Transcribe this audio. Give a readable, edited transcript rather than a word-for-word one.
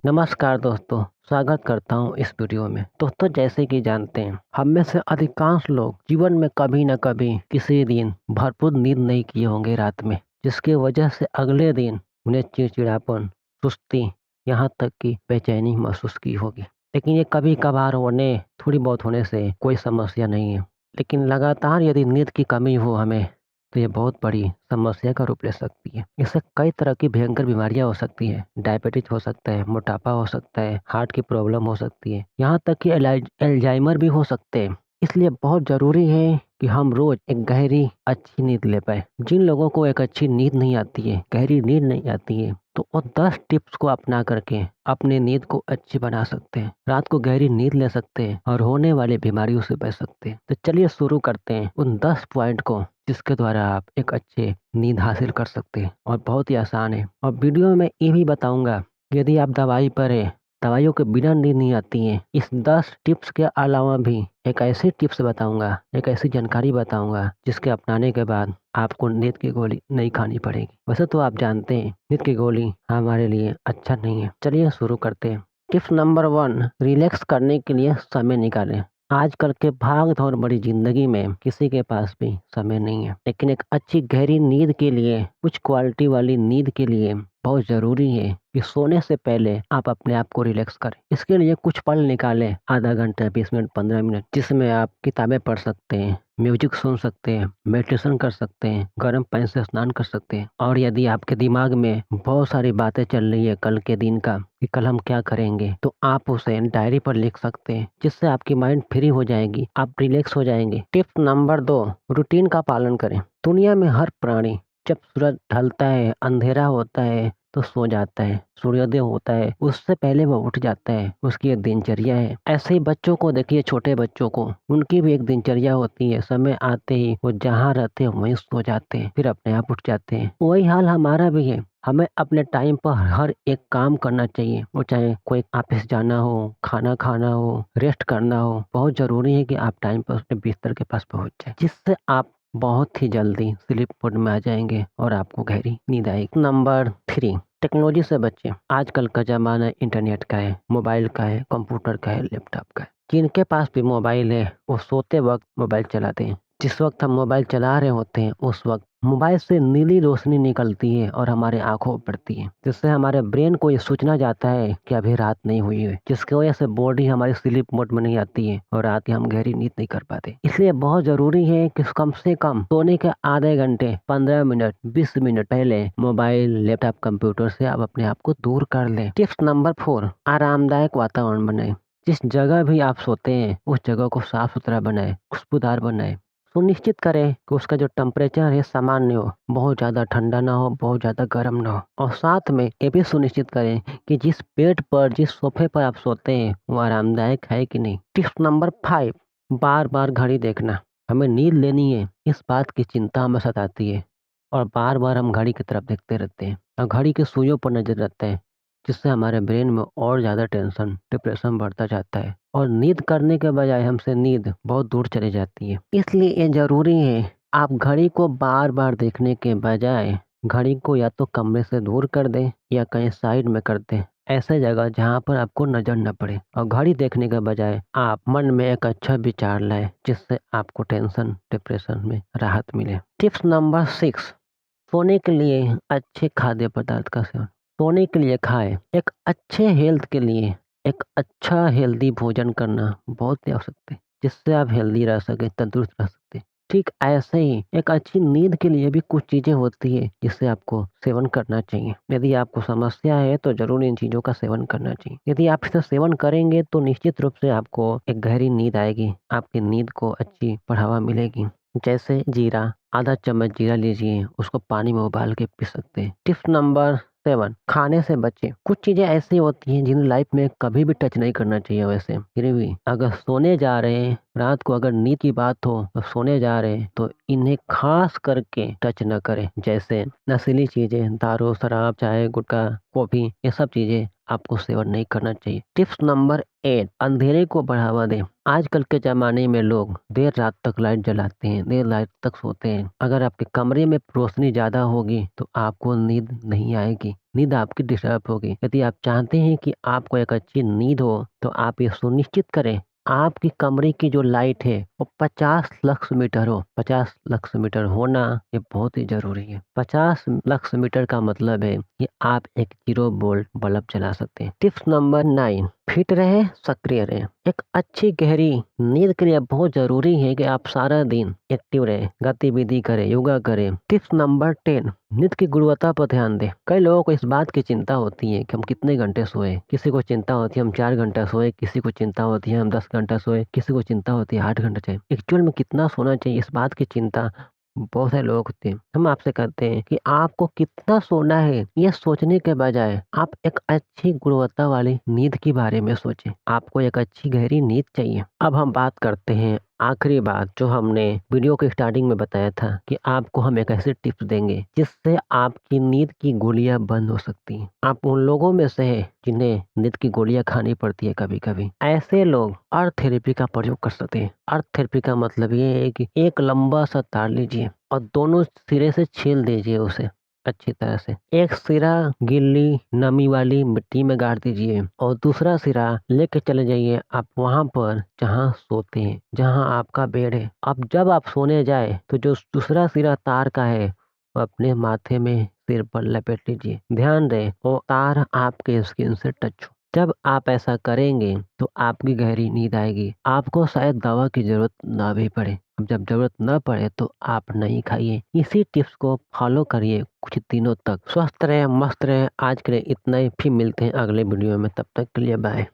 नमस्कार दोस्तों, स्वागत करता हूँ इस वीडियो में। दोस्तों जैसे कि जानते हैं, हम में से अधिकांश लोग जीवन में कभी न कभी किसी दिन भरपूर नींद नहीं किए होंगे रात में, जिसकी वजह से अगले दिन उन्हें चिड़चिड़ापन, सुस्ती, यहाँ तक कि बेचैनी महसूस की होगी। लेकिन ये कभी-कभार होने, थोड़ी बहुत होने से कोई समस्या नहीं है। लेकिन लगातार यदि नींद की कमी हो हमें, तो ये बहुत बड़ी समस्या का रूप ले सकती है। इससे कई तरह की भयंकर बीमारियां हो सकती हैं। डायबिटीज हो सकता है, मोटापा हो सकता है, हार्ट की प्रॉब्लम हो सकती है, यहाँ तक कि एल्जाइमर भी हो सकते हैं। इसलिए बहुत जरूरी है कि हम रोज एक गहरी अच्छी नींद ले पाए। जिन लोगों को एक अच्छी नींद नहीं आती है, गहरी नींद नहीं आती है, तो वो 10 टिप्स को अपना करके अपने नींद को अच्छी बना सकते हैं, रात को गहरी नींद ले सकते हैं और होने वाली बीमारियों से बच सकते हैं। तो चलिए शुरू करते हैं उन 10 पॉइंट को, जिसके द्वारा आप एक अच्छे नींद हासिल कर सकते हैं। और बहुत ही आसान है। और वीडियो में ये भी बताऊंगा, यदि आप दवाई पर है, दवाइयों के बिना नींद नहीं आती है, इस 10 टिप्स के अलावा भी एक ऐसी टिप्स बताऊंगा, एक ऐसी जानकारी बताऊंगा, जिसके अपनाने के बाद आपको नींद की गोली नहीं खानी पड़ेगी। वैसे तो आप जानते हैं नींद की गोली हमारे लिए अच्छा नहीं है। चलिए शुरू करते हैं। टिप्स नंबर 1, रिलैक्स करने के लिए समय निकालें। आजकल के भाग दौड़ भरी जिंदगी में किसी के पास भी समय नहीं है, लेकिन एक अच्छी गहरी नींद के लिए, कुछ क्वालिटी वाली नींद के लिए बहुत जरूरी है कि सोने से पहले आप अपने आप को रिलैक्स करें। इसके लिए कुछ पल निकालें, आधा घंटा, 20 मिनट, 15 मिनट, जिसमें आप किताबें पढ़ सकते हैं, म्यूजिक सुन सकते हैं, मेडिटेशन कर सकते हैं, गर्म पानी से स्नान कर सकते हैं। और यदि आपके दिमाग में बहुत सारी बातें चल रही है कल के दिन का, कि कल हम क्या करेंगे, तो आप उसे डायरी पर लिख सकते हैं, जिससे आपकी माइंड फ्री हो जाएगी, आप रिलैक्स हो जाएंगे। टिप नंबर 2, रूटीन का पालन करें। दुनिया में हर प्राणी जब सूरज ढलता है, अंधेरा होता है, तो सो जाता है। सूर्योदय होता है, उससे पहले वो उठ जाता है, उसकी एक दिनचर्या है। ऐसे ही बच्चों को देखिए, छोटे बच्चों को, उनकी भी एक दिनचर्या होती है। समय आते ही वो जहाँ रहते हैं वहीं सो जाते हैं, फिर अपने आप उठ जाते हैं। वही हाल हमारा भी है। हमें अपने टाइम पर हर एक काम करना चाहिए, वो चाहे कोई ऑफिस जाना हो, खाना खाना हो, रेस्ट करना हो। बहुत जरूरी है कि आप टाइम पर अपने बिस्तर के पास पहुंच जाए, जिससे आप बहुत ही जल्दी स्लीप मोड में आ जाएंगे और आपको गहरी नींद आएगी। नंबर 3, टेक्नोलॉजी से बचें। आजकल का जमाना इंटरनेट का है, मोबाइल का है, कंप्यूटर का है, लैपटॉप का है। जिनके पास भी मोबाइल है, वो सोते वक्त मोबाइल चलाते हैं। जिस वक्त हम मोबाइल चला रहे होते हैं, उस वक्त मोबाइल से नीली रोशनी निकलती है और हमारे आंखों पर पड़ती है, जिससे हमारे ब्रेन को ये सूचना जाता है कि अभी रात नहीं हुई है, जिसकी वजह से बॉडी हमारी स्लीप मोड में नहीं आती है और रात हम गहरी नींद नहीं कर पाते। इसलिए बहुत जरूरी है कि कम से कम सोने के आधे घंटे, 15 मिनट, 20 मिनट पहले मोबाइल, लैपटॉप, कंप्यूटर से आप अपने आप को दूर कर लें। टिप्स नंबर 4, आरामदायक वातावरण बनाएं। जिस जगह भी आप सोते हैं, उस जगह को साफ सुथरा बनाएं, खुशबूदार बनाएं। सुनिश्चित करें कि उसका जो टेम्परेचर है सामान्य हो, बहुत ज़्यादा ठंडा ना हो, बहुत ज़्यादा गर्म ना हो। और साथ में ये भी सुनिश्चित करें कि जिस बेड पर, जिस सोफे पर आप सोते हैं, वो आरामदायक है कि नहीं। टिप्स नंबर 5, बार बार घड़ी देखना। हमें नींद लेनी है, इस बात की चिंता हमें सताती है और बार बार हम घड़ी की तरफ देखते रहते हैं और घड़ी के सुइयों पर नजर रखते हैं, जिससे हमारे ब्रेन में और ज़्यादा टेंशन, डिप्रेशन बढ़ता जाता है और नींद करने के बजाय हमसे नींद बहुत दूर चली जाती है। इसलिए ये जरूरी है, आप घड़ी को बार बार देखने के बजाय घड़ी को या तो कमरे से दूर कर दें या कहीं साइड में कर दें, ऐसे जगह जहाँ पर आपको नजर न पड़े। और घड़ी देखने के बजाय आप मन में एक अच्छा विचार लाएं, जिससे आपको टेंशन, डिप्रेशन में राहत मिले। टिप्स नंबर 6, सोने के लिए अच्छे खाद्य पदार्थ का सेवन। सोने के लिए खाएं। एक अच्छे हेल्थ के लिए एक अच्छा हेल्दी भोजन करना बहुत ही आवश्यक है, जिससे आप हेल्दी रह सके, तंदुरुस्त रह सकते। ठीक ऐसे ही एक अच्छी नींद के लिए भी कुछ चीजें होती है, जिससे आपको सेवन करना चाहिए। यदि आपको समस्या है तो जरूर इन चीजों का सेवन करना चाहिए। यदि आप इसका सेवन करेंगे तो निश्चित रूप से आपको एक गहरी नींद आएगी, आपकी नींद को अच्छी बढ़ावा मिलेगी। जैसे जीरा, आधा चम्मच जीरा लीजिए, उसको पानी में उबाल के पी सकते हैं। टिप्स नंबर 7, खाने से बचें। कुछ चीजें ऐसी होती हैं जिन्हें लाइफ में कभी भी टच नहीं करना चाहिए। वैसे फिर भी अगर सोने जा रहे हैं रात को अगर नींद की बात हो तो सोने जा रहे हैं तो इन्हें खास करके टच न करें। जैसे नशीली चीजें, दारू, शराब, चाय, गुटखा, कॉफी, ये सब चीजें आपको सेवन नहीं करना चाहिए। टिप्स नंबर 8, अंधेरे को बढ़ावा दें। आजकल के ज़माने में लोग देर रात तक लाइट जलाते हैं, देर रात तक सोते हैं। अगर आपके कमरे में रोशनी ज़्यादा होगी तो आपको नींद नहीं आएगी, नींद आपकी डिस्टर्ब होगी। यदि आप चाहते हैं कि आपको एक अच्छी नींद हो तो आप ये सुनिश्चित करें आपकी कमरे की जो लाइट है वो 50 लक्स मीटर हो। 50 लक्स मीटर होना ये बहुत ही जरूरी है। 50 लक्स मीटर का मतलब है कि आप एक 0 वोल्ट बल्ब चला सकते हैं। टिप्स नंबर 9, फिट रहे, सक्रिय रहे। एक अच्छी गहरी नींद के लिए बहुत जरूरी है कि आप सारा दिन एक्टिव रहे, गतिविधि करें, योगा करें। टिप्स नंबर 10, नींद की गुणवत्ता पर ध्यान दें। कई लोगों को इस बात की चिंता होती है कि हम कितने घंटे सोए। किसी को चिंता होती है हम 4 घंटा सोए, किसी को चिंता होती है हम 10 घंटा सोए, किसी को चिंता होती है 8 घंटे सोए। एक्चुअल में कितना सोना चाहिए इस बात की चिंता बहुत सारे लोग होते हैं। हम आपसे कहते हैं कि आपको कितना सोना है यह सोचने के बजाय आप एक अच्छी गुणवत्ता वाली नींद के बारे में सोचें। आपको एक अच्छी गहरी नींद चाहिए। अब हम बात करते हैं आखिरी बात जो हमने वीडियो के स्टार्टिंग में बताया था कि आपको हम एक ऐसे टिप्स देंगे जिससे आपकी नींद की गोलियां बंद हो सकती हैं। आप उन लोगों में से हैं जिन्हें नींद की गोलियां खानी पड़ती है कभी कभी। ऐसे लोग अर्थ थेरेपी का प्रयोग कर सकते हैं। अर्थ थेरेपी का मतलब ये है कि एक लंबा सा तार लीजिए और दोनों सिरे से छील दीजिए उसे अच्छी तरह से। एक सिरा गीली नमी वाली मिट्टी में गाड़ दीजिए और दूसरा सिरा लेके चले जाइए आप वहां पर जहां सोते हैं, जहां आपका बेड है। अब जब आप सोने जाए तो जो दूसरा सिरा तार का है वो अपने माथे में सिर पर लपेट लीजिए। ध्यान दें वो तार आपके स्किन से टच हो। जब आप ऐसा करेंगे तो आपकी गहरी नींद आएगी। आपको शायद दवा की जरूरत ना भी पड़े। अब जब जरूरत न पड़े तो आप नहीं खाइए। इसी टिप्स को फॉलो करिए कुछ दिनों तक। स्वस्थ रहे, मस्त रहे। आज के लिए इतना ही, फिर मिलते हैं अगले वीडियो में। तब तक के लिए बाय।